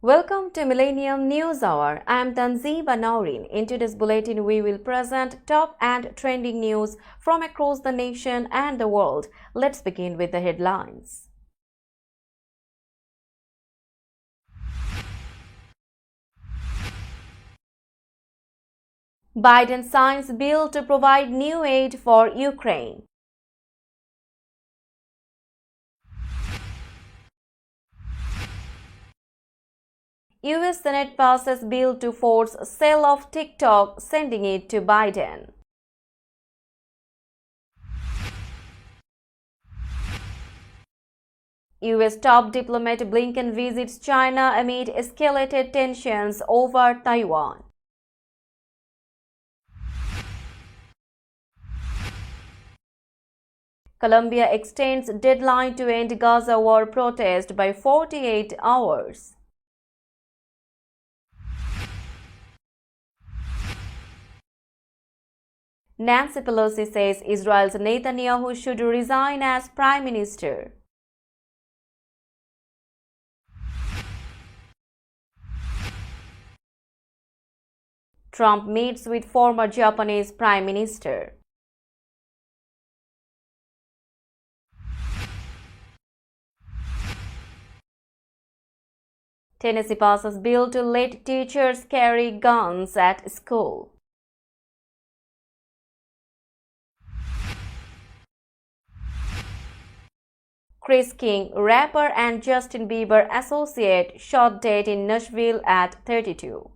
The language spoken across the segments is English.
Welcome to Millennium News Hour. I am Tanzeeba Naurin. In today's bulletin, we will present top and trending news from across the nation and the world. Let's begin with the headlines. Biden signs bill to provide new aid for Ukraine. US Senate passes bill to force sale of TikTok, sending it to Biden. US top diplomat Blinken visits China amid escalated tensions over Taiwan. Colombia extends deadline to end Gaza war protest by 48 hours. Nancy Pelosi says Israel's Netanyahu should resign as prime minister. Trump meets with former Japanese prime minister. Tennessee passes bill to let teachers carry guns at school. Chris King, rapper and Justin Bieber associate, shot dead in Nashville at 32.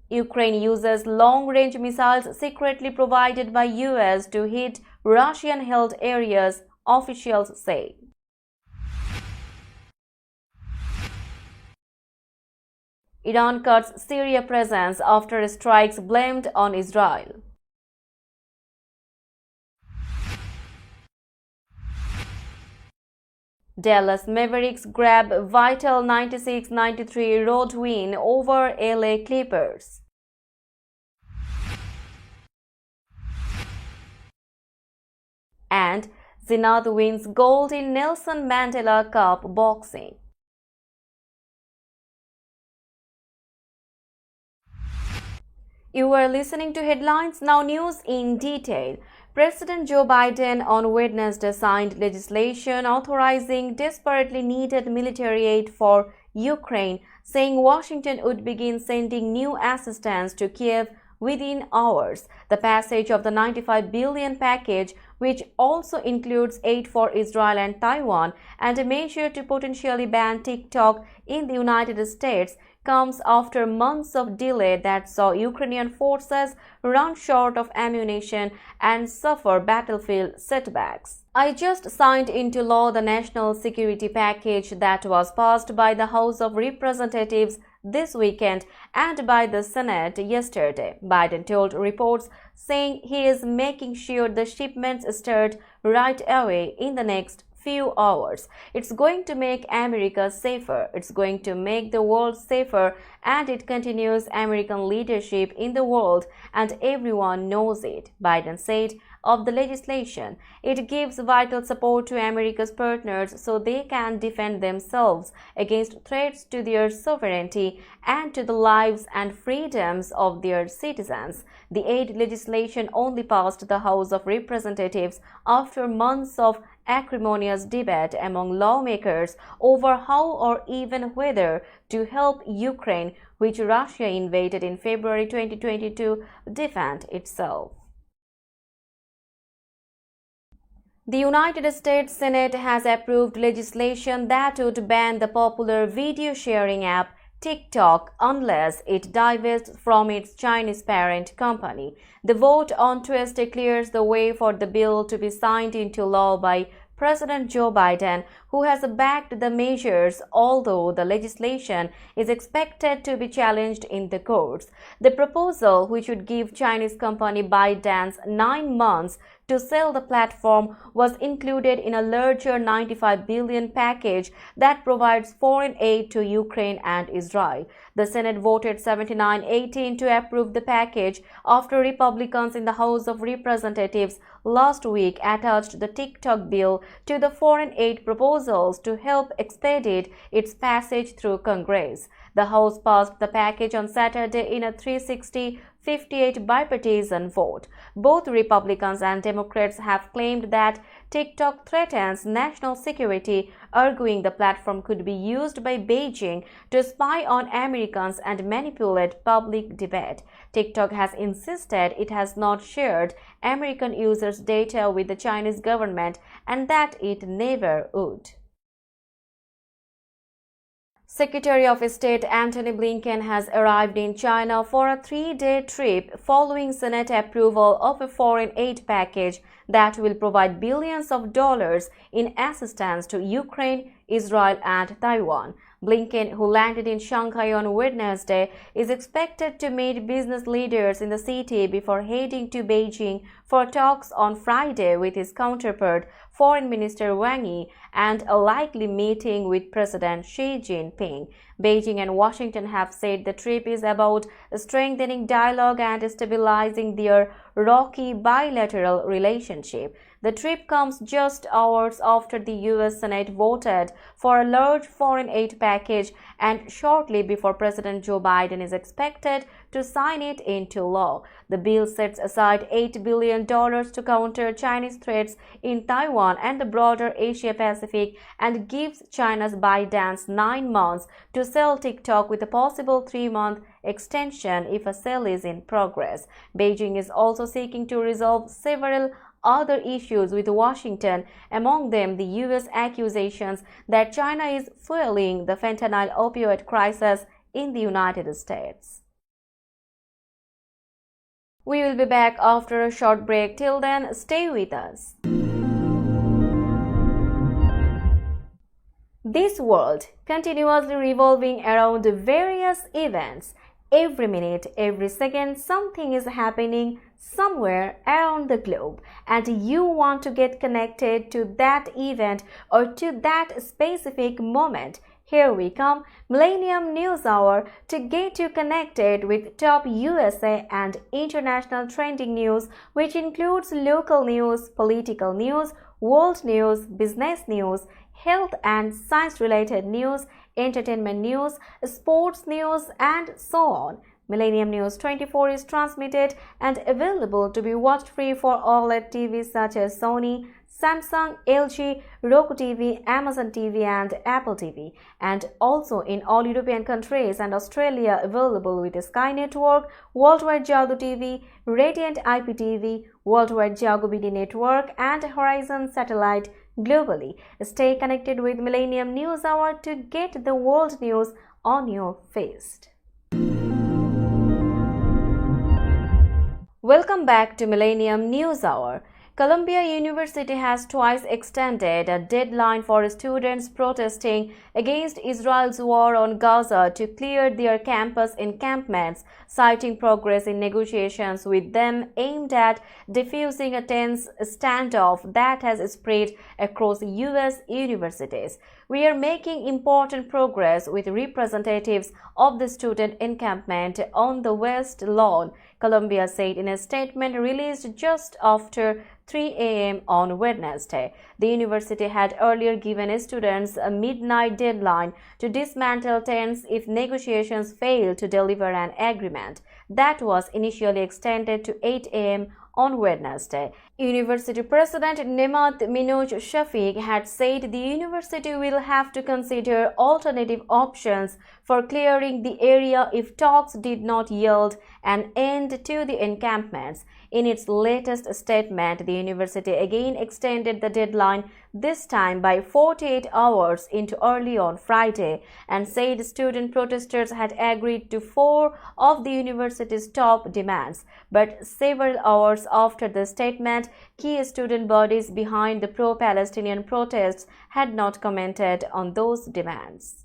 Ukraine uses long-range missiles secretly provided by US to hit Russian-held areas, officials say. Iran cuts Syria presence after strikes blamed on Israel. Dallas Mavericks grab vital 96-93 road win over LA Clippers. And Zinath wins gold in Nelson Mandela Cup boxing. You are listening to Headlines Now News in detail. President Joe Biden on Wednesday signed legislation authorizing desperately needed military aid for Ukraine, saying Washington would begin sending new assistance to Kiev within hours. The passage of the $95 billion package, which also includes aid for Israel and Taiwan and a measure to potentially ban TikTok in the United States, comes after months of delay that saw Ukrainian forces run short of ammunition and suffer battlefield setbacks. I just signed into law the national security package that was passed by the House of Representatives this weekend and by the Senate yesterday, Biden told reports, saying he is making sure the shipments start right away in the next few hours. It's going to make America safer. It's going to make the world safer, and it continues American leadership in the world, and everyone knows it, Biden said of the legislation. It gives vital support to America's partners so they can defend themselves against threats to their sovereignty and to the lives and freedoms of their citizens. The aid legislation only passed the House of Representatives after months of acrimonious debate among lawmakers over how or even whether to help Ukraine, which Russia invaded in February 2022, defend itself. The United States Senate has approved legislation that would ban the popular video sharing app TikTok unless it divests from its Chinese parent company. The vote on Tuesday clears the way for the bill to be signed into law by President Joe Biden, who has backed the measures, although the legislation is expected to be challenged in the courts. The proposal, which would give Chinese company ByteDance 9 months to sell the platform, was included in a larger $95 billion package that provides foreign aid to Ukraine and Israel. The Senate voted 79-18 to approve the package after Republicans in the House of Representatives last week attached the TikTok bill to the foreign aid proposal proposals to help expedite its passage through Congress. The House passed the package on Saturday in a 360-58 bipartisan vote. Both Republicans and Democrats have claimed that TikTok threatens national security, arguing the platform could be used by Beijing to spy on Americans and manipulate public debate. TikTok has insisted it has not shared American users' data with the Chinese government and that it never would. Secretary of State Antony Blinken has arrived in China for a 3-day trip following Senate approval of a foreign aid package that will provide billions of dollars in assistance to Ukraine, Israel, and Taiwan. Blinken, who landed in Shanghai on Wednesday, is expected to meet business leaders in the city before heading to Beijing for talks on Friday with his counterpart, Foreign Minister Wang Yi, and a likely meeting with President Xi Jinping. Beijing and Washington have said the trip is about strengthening dialogue and stabilizing their rocky bilateral relationship. The trip comes just hours after the U.S. Senate voted for a large foreign aid package and shortly before President Joe Biden is expected to sign it into law. The bill sets aside $8 billion to counter Chinese threats in Taiwan and the broader Asia-Pacific and gives China's ByteDance 9 months to sell TikTok with a possible 3-month extension if a sale is in progress. Beijing is also seeking to resolve several other issues with Washington, among them the U.S. accusations that China is fueling the fentanyl opioid crisis in the United States. We will be back after a short break. Till then, stay with us. This world continuously revolving around various events. Every minute, every second, something is happening somewhere around the globe, and you want to get connected to that event or to that specific moment. Here we come, Millennium News Hour, to get you connected with top USA and international trending news, which includes local news, political news, world news, business news, health and science-related news, entertainment news, sports news, and so on. Millennium News 24 is transmitted and available to be watched free for OLED TVs such as Sony, Samsung, LG, Roku TV, Amazon TV, and Apple TV, and also in all European countries and Australia available with Sky Network, Worldwide Jago TV, Radiant IPTV, Worldwide Jago BD Network, and Horizon Satellite globally. Stay connected with Millennium News Hour to get the world news on your feed. Welcome back to Millennium News Hour. Columbia University has twice extended a deadline for students protesting against Israel's war on Gaza to clear their campus encampments, citing progress in negotiations with them aimed at diffusing a tense standoff that has spread across U.S. universities. We are making important progress with representatives of the student encampment on the West Lawn, Columbia said in a statement released just after 3 a.m. on Wednesday. The university had earlier given students a midnight deadline to dismantle tents if negotiations failed to deliver an agreement. That was initially extended to 8 a.m. on Wednesday. University President Nemat Minoj Shafiq had said the university will have to consider alternative options for clearing the area if talks did not yield an end to the encampments. In its latest statement, the university again extended the deadline, this time by 48 hours into early on Friday, and said student protesters had agreed to 4 of the university's top demands. But several hours after the statement, key student bodies behind the pro-Palestinian protests had not commented on those demands.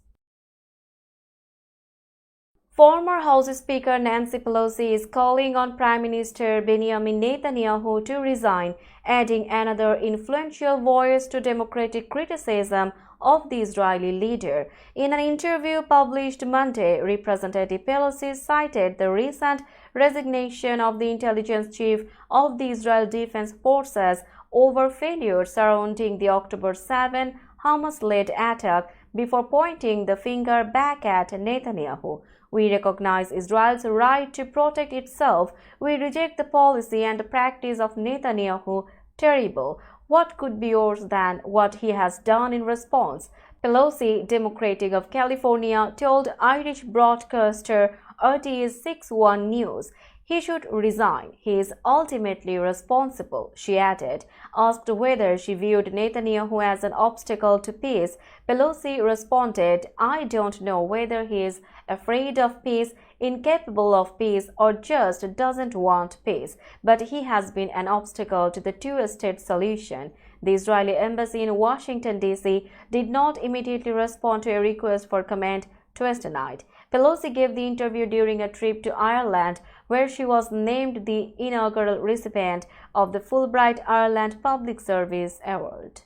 Former House Speaker Nancy Pelosi is calling on Prime Minister Benjamin Netanyahu to resign, adding another influential voice to Democratic criticism of the Israeli leader. In an interview published Monday, Representative Pelosi cited the recent resignation of the intelligence chief of the Israel Defense Forces over failures surrounding the October 7 Hamas-led attack before pointing the finger back at Netanyahu. We recognize Israel's right to protect itself. We reject the policy and the practice of Netanyahu. Terrible. What could be worse than what he has done in response? Pelosi, Democratic of California, told Irish broadcaster RT's 6-1 News he should resign. He is ultimately responsible, she added. Asked whether she viewed Netanyahu as an obstacle to peace, Pelosi responded, I don't know whether he is afraid of peace, incapable of peace, or just doesn't want peace, but he has been an obstacle to the two-state solution. The Israeli embassy in Washington, D.C. did not immediately respond to a request for comment Tuesday night. Pelosi gave the interview during a trip to Ireland, where she was named the inaugural recipient of the Fulbright Ireland Public Service Award.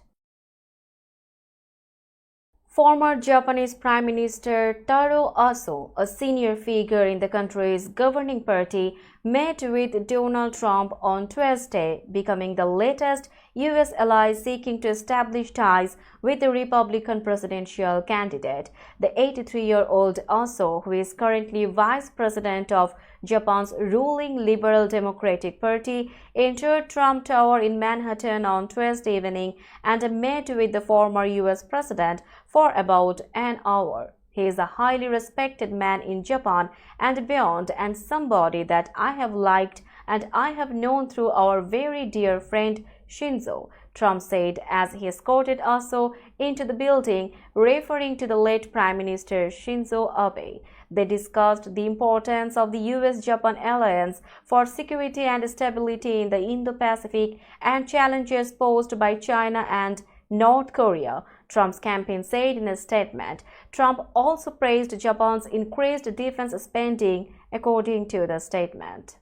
Former Japanese Prime Minister Taro Aso, a senior figure in the country's governing party, met with Donald Trump on Tuesday, becoming the latest U.S. ally seeking to establish ties with the Republican presidential candidate. The 83-year-old Aso, who is currently vice president of Japan's ruling Liberal Democratic Party, entered Trump Tower in Manhattan on Tuesday evening and met with the former U.S. president for about an hour. He is a highly respected man in Japan and beyond, and somebody that I have liked and I have known through our very dear friend Shinzo, Trump said as he escorted Aso into the building, referring to the late Prime Minister Shinzo Abe. They discussed the importance of the U.S.-Japan alliance for security and stability in the Indo-Pacific and challenges posed by China and North Korea, Trump's campaign said in a statement. Trump also praised Japan's increased defense spending, according to the statement.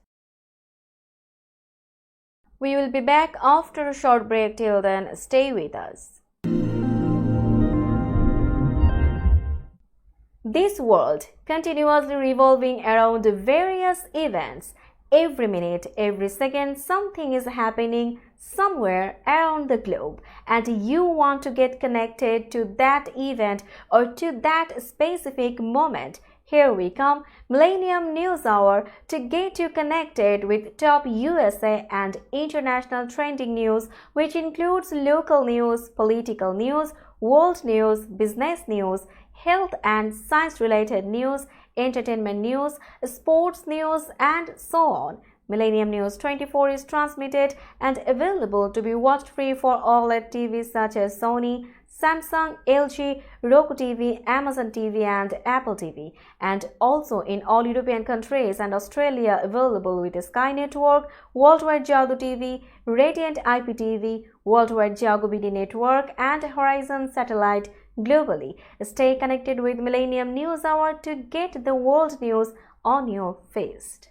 We will be back after a short break. Till then, stay with us. This world continuously revolving around various events. Every minute, every second, something is happening somewhere around the globe, and you want to get connected to that event or to that specific moment. Here we come, Millennium News Hour, to get you connected with top USA and international trending news, which includes local news, political news, world news, business news, health and science-related news, entertainment news, sports news, and so on. Millennium News 24 is transmitted and available to be watched free for OLED TVs such as Sony, Samsung, LG, Roku TV, Amazon TV, and Apple TV, and also in all European countries and Australia available with Sky Network, Worldwide Jago TV, Radiant IPTV, Worldwide Jago BD Network, and Horizon Satellite globally. Stay connected with Millennium News Hour to get the world news on your fist.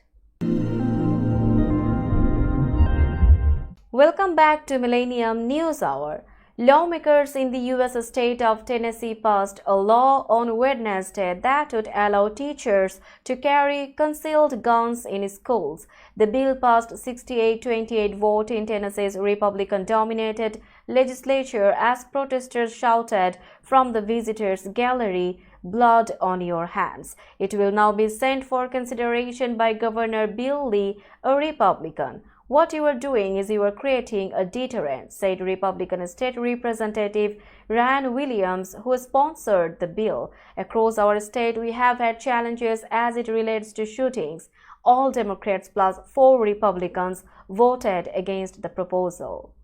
Welcome back to Millennium News Hour. Lawmakers in the U.S. state of Tennessee passed a law on Wednesday that would allow teachers to carry concealed guns in schools. The bill passed 68-28 vote in Tennessee's Republican-dominated legislature as protesters shouted from the visitors' gallery, "Blood on your hands." It will now be sent for consideration by Governor Bill Lee, a Republican. "What you are doing is you are creating a deterrent," said Republican State Representative Ryan Williams, who sponsored the bill. "Across our state, we have had challenges as it relates to shootings. All Democrats plus 4 Republicans voted against the proposal."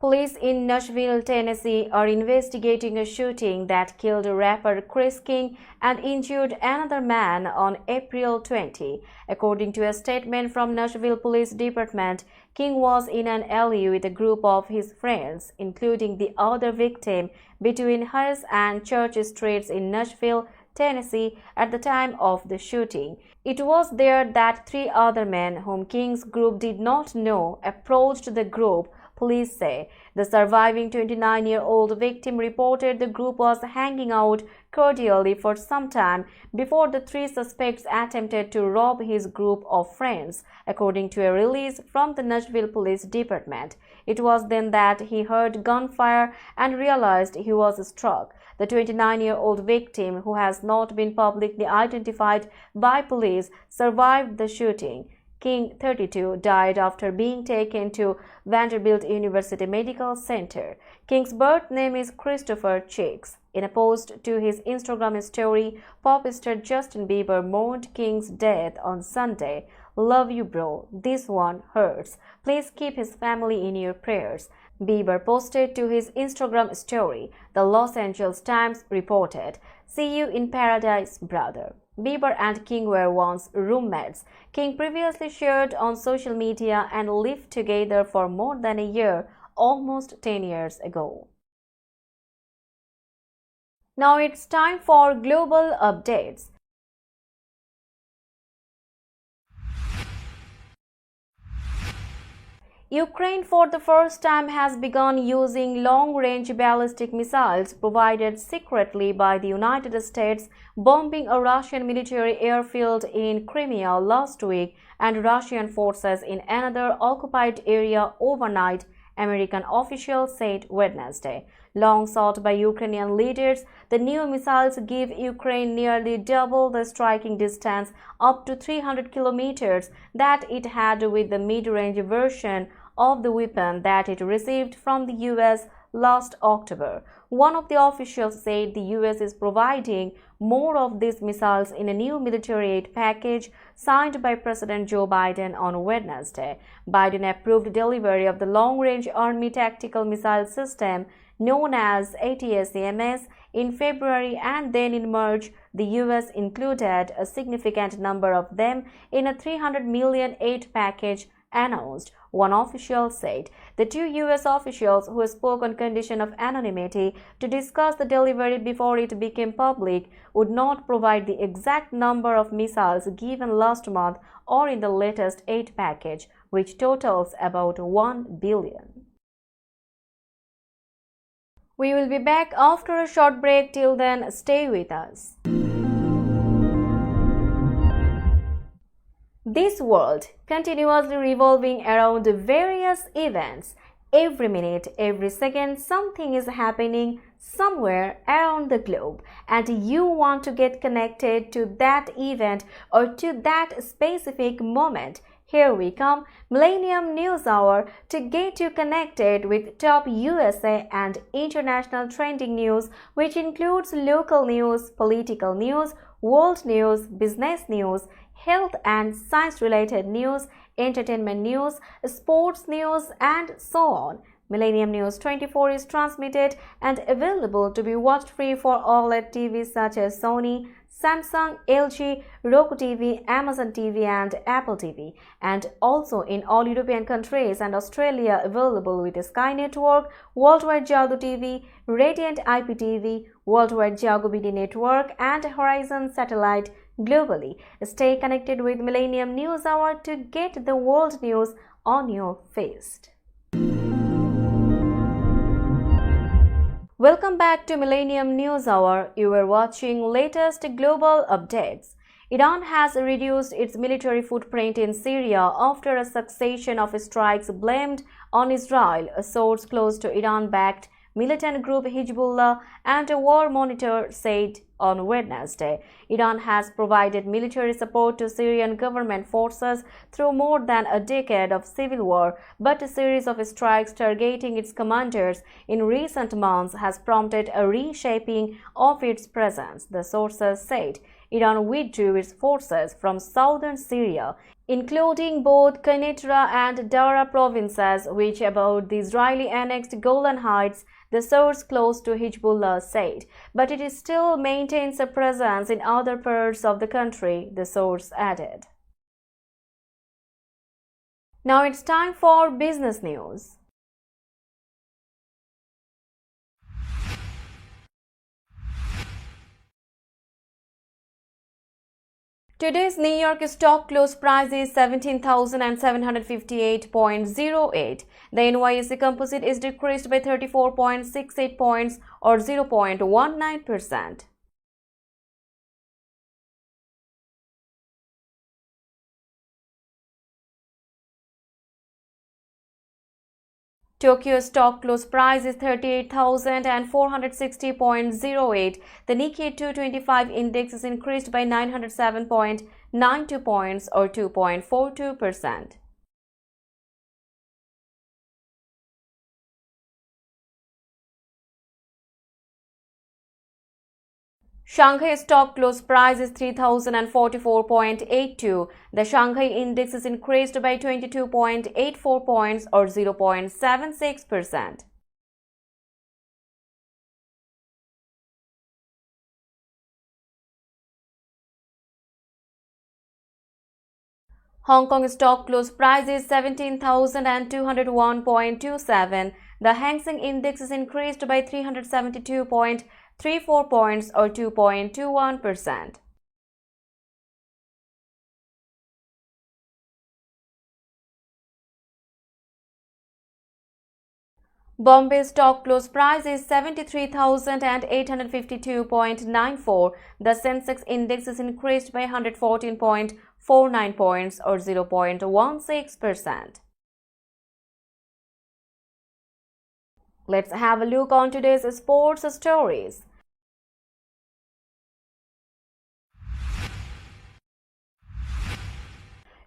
Police in Nashville, Tennessee are investigating a shooting that killed rapper Chris King and injured another man on April 20. According to a statement from Nashville Police Department, King was in an alley with a group of his friends, including the other victim, between Hayes and Church Streets in Nashville, Tennessee, at the time of the shooting. It was there that 3 other men, whom King's group did not know, approached the group, police say. The surviving 29-year-old victim reported the group was hanging out cordially for some time before the three suspects attempted to rob his group of friends, according to a release from the Nashville Police Department. It was then that he heard gunfire and realized he was struck. The 29-year-old victim, who has not been publicly identified by police, survived the shooting. King, 32, died after being taken to Vanderbilt University Medical Center. King's birth name is Christopher Cheeks. In a post to his Instagram story, pop star Justin Bieber mourned King's death on Sunday. "Love you, bro. This one hurts. Please keep his family in your prayers," Bieber posted to his Instagram story. The Los Angeles Times reported, "See you in paradise, brother." Bieber and King were once roommates. King previously shared on social media and lived together for more than a year, almost 10 years ago. Now it's time for global updates. Ukraine for the first time has begun using long-range ballistic missiles provided secretly by the United States, bombing a Russian military airfield in Crimea last week and Russian forces in another occupied area overnight, American officials said Wednesday. Long sought by Ukrainian leaders, the new missiles give Ukraine nearly double the striking distance, up to 300 kilometers, that it had with the mid-range version of the weapon that it received from the US last October. One of the officials said the US is providing more of these missiles in a new military aid package signed by President Joe Biden on Wednesday. Biden approved delivery of the long-range Army Tactical Missile System known as ATACMS in February, and then in March, the US included a significant number of them in a $300 million aid package announced, one official said. The two US officials, who spoke on condition of anonymity to discuss the delivery before it became public, would not provide the exact number of missiles given last month or in the latest aid package, which totals about $1 billion. We will be back after a short break. Till then, stay with us. This world continuously revolving around various events. Every minute, every second, something is happening somewhere around the globe, and you want to get connected to that event or to that specific moment. Here we come, Millennium News Hour, to get you connected with top USA and international trending news, which includes local news, political news, world news, business news, health and science-related news, entertainment news, sports news, and so on. Millennium News 24 is transmitted and available to be watched free for OLED TVs such as Sony, Samsung, LG, Roku TV, Amazon TV, and Apple TV, and also in all European countries and Australia, available with Sky Network, Worldwide Jago TV, Radiant IPTV, Worldwide Jago BD Network, and Horizon Satellite globally. Stay connected with Millennium News Hour to get the world news on your feast. Welcome back to Millennium News Hour. You are watching latest global updates. Iran has reduced its military footprint in Syria after a succession of strikes blamed on Israel, a source close to Iran-backed militant group Hezbollah and a war monitor said on Wednesday. Iran has provided military support to Syrian government forces through more than a decade of civil war, but a series of strikes targeting its commanders in recent months has prompted a reshaping of its presence, the sources said. Iran withdrew its forces from southern Syria, including both Quneitra and Dara provinces, which about the Israeli-annexed Golan Heights, the source close to Hezbollah said. But it still maintains a presence in other parts of the country, the source added. Now it's time for business news. Today's New York stock close price is 17,758.08. The NYSE Composite is decreased by 34.68 points or 0.19%. Tokyo stock close price is 38,460.08. The Nikkei 225 index is increased by 907.92 points or 2.42%. Shanghai stock close price is 3,044.82. The Shanghai index is increased by 22.84 points or 0.76%. Hong Kong stock close price is 17,201.27. The Hang Seng index is increased by 372.34 points or 2.21%. Bombay stock close price is 73,852.94. The Sensex index is increased by 114.49 points or 0.16%. Let's have a look on today's sports stories.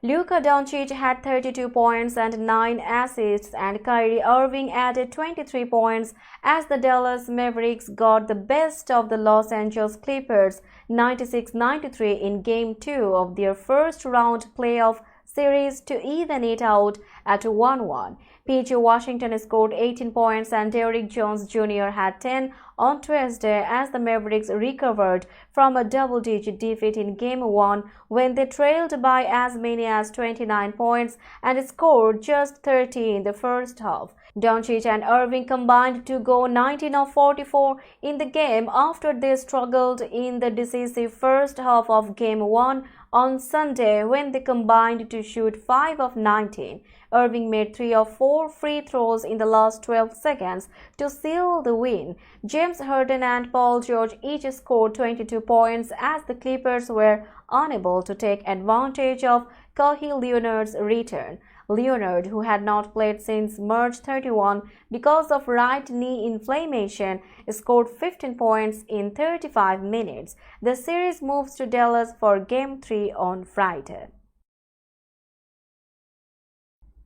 Luka Doncic had 32 points and 9 assists, and Kyrie Irving added 23 points as the Dallas Mavericks got the best of the Los Angeles Clippers 96-93 in Game 2 of their first-round playoff series to even it out at 1-1. PJ Washington scored 18 points and Derrick Jones Jr. had 10 on Tuesday as the Mavericks recovered from a double-digit defeat in Game 1 when they trailed by as many as 29 points and scored just 30 in the first half. Doncic and Irving combined to go 19 of 44 in the game after they struggled in the decisive first half of Game 1 on Sunday when they combined to shoot 5 of 19. Irving made 3 of 4 free throws in the last 12 seconds to seal the win. James Harden and Paul George each scored 22 points as the Clippers were unable to take advantage of Kawhi Leonard's return. Leonard, who had not played since March 31 because of right knee inflammation, scored 15 points in 35 minutes. The series moves to Dallas for Game 3 on Friday.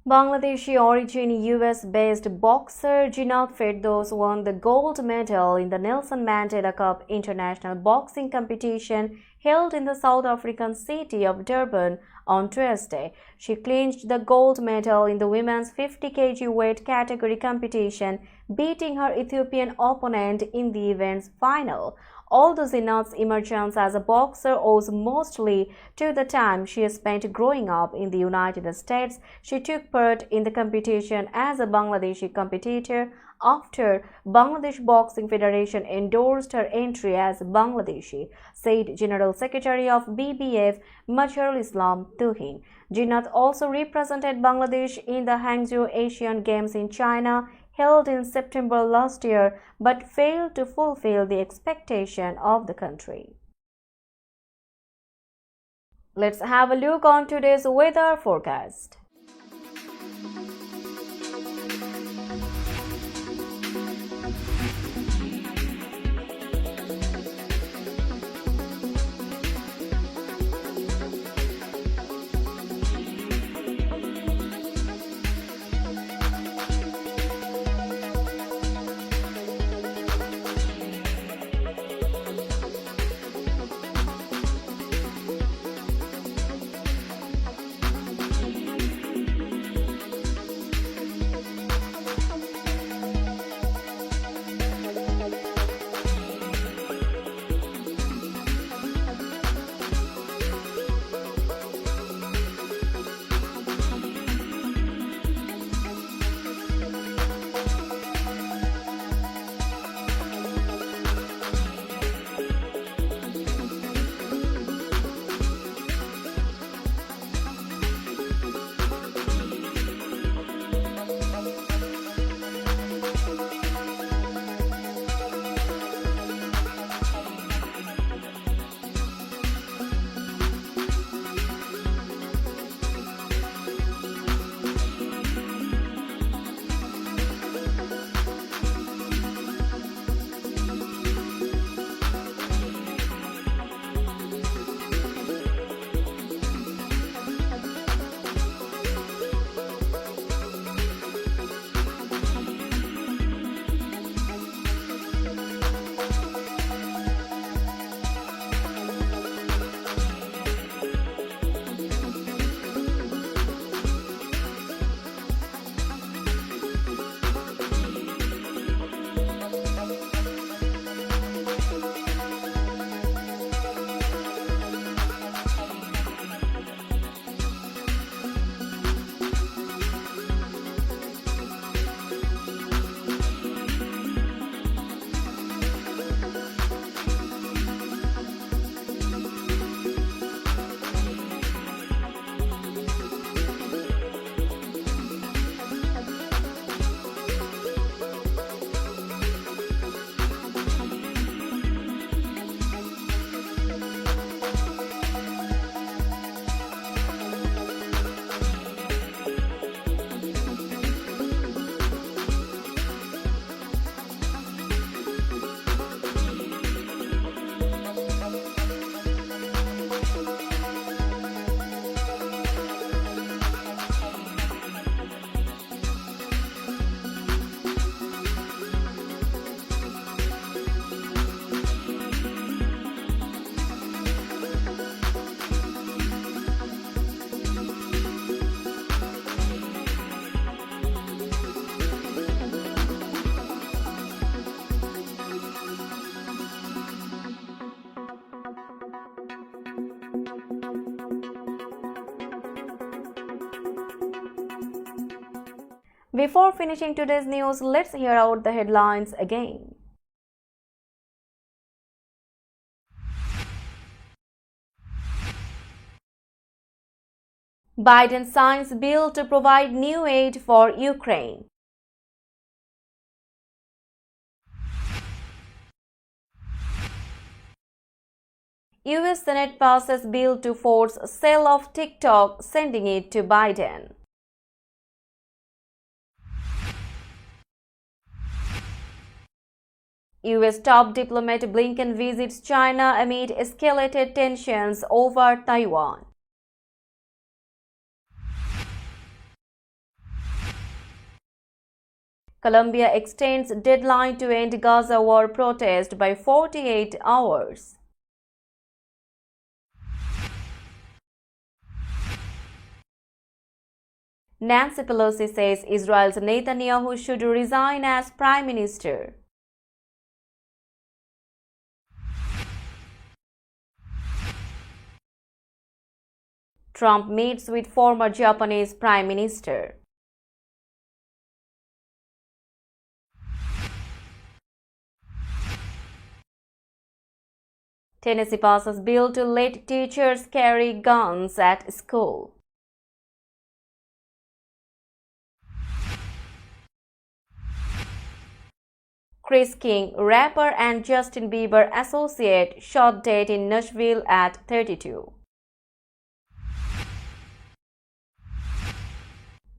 Bangladeshi origin US-based boxer Jinat Firdaus won the gold medal in the Nelson Mandela Cup international boxing competition held in the South African city of Durban on Tuesday. She clinched the gold medal in the women's 50 kg weight category competition, beating her Ethiopian opponent in the event's final. Although Zinat's emergence as a boxer owes mostly to the time she spent growing up in the United States, she took part in the competition as a Bangladeshi competitor after Bangladesh Boxing Federation endorsed her entry as Bangladeshi, said General Secretary of BBF Mazharul Islam Tuhin. Jinat also represented Bangladesh in the Hangzhou Asian Games in China held in September last year but failed to fulfill the expectation of the country. Let's have a look on today's weather forecast. Before finishing today's news, let's hear out the headlines again. Biden signs bill to provide new aid for Ukraine. US Senate passes bill to force sale of TikTok, sending it to Biden. US top diplomat Blinken visits China amid escalated tensions over Taiwan. Colombia extends deadline to end Gaza war protest by 48 hours. Nancy Pelosi says Israel's Netanyahu should resign as prime minister. Trump meets with former Japanese prime minister. Tennessee passes bill to let teachers carry guns at school. Chris King, rapper and Justin Bieber associate, shot dead in Nashville at 32.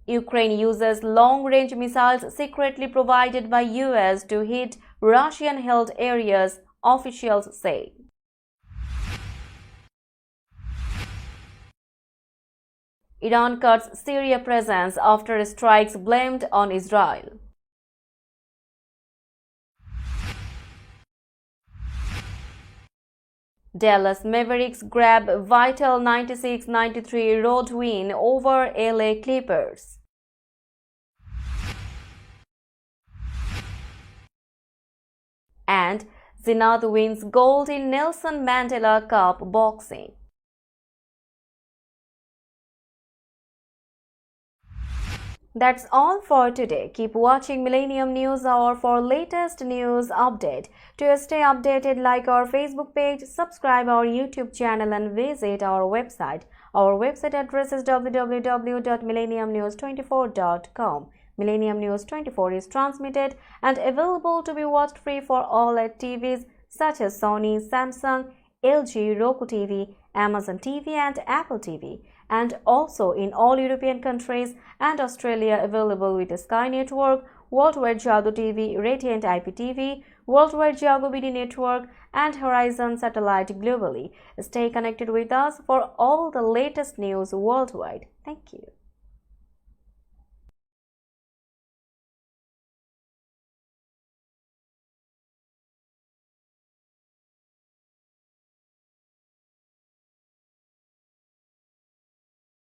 Ukraine uses long-range missiles secretly provided by US to hit Russian-held areas, officials say. Iran cuts Syria presence after strikes blamed on Israel. Dallas Mavericks grab vital 96-93 road win over LA Clippers. And Zinath wins gold in Nelson Mandela Cup boxing. That's all for today. Keep watching Millennium News Hour for latest news update. To stay updated, like our Facebook page, subscribe our YouTube channel and visit our website. Our website address is www.millenniumnews24.com. Millennium News 24 is transmitted and available to be watched free for all at TVs such as Sony, Samsung, LG, Roku TV, Amazon TV and Apple TV, and also in all European countries and Australia, available with Sky Network, Worldwide Jago TV, Radiant IPTV, Worldwide Jago BD Network and Horizon Satellite globally. Stay connected with us for all the latest news worldwide. Thank you.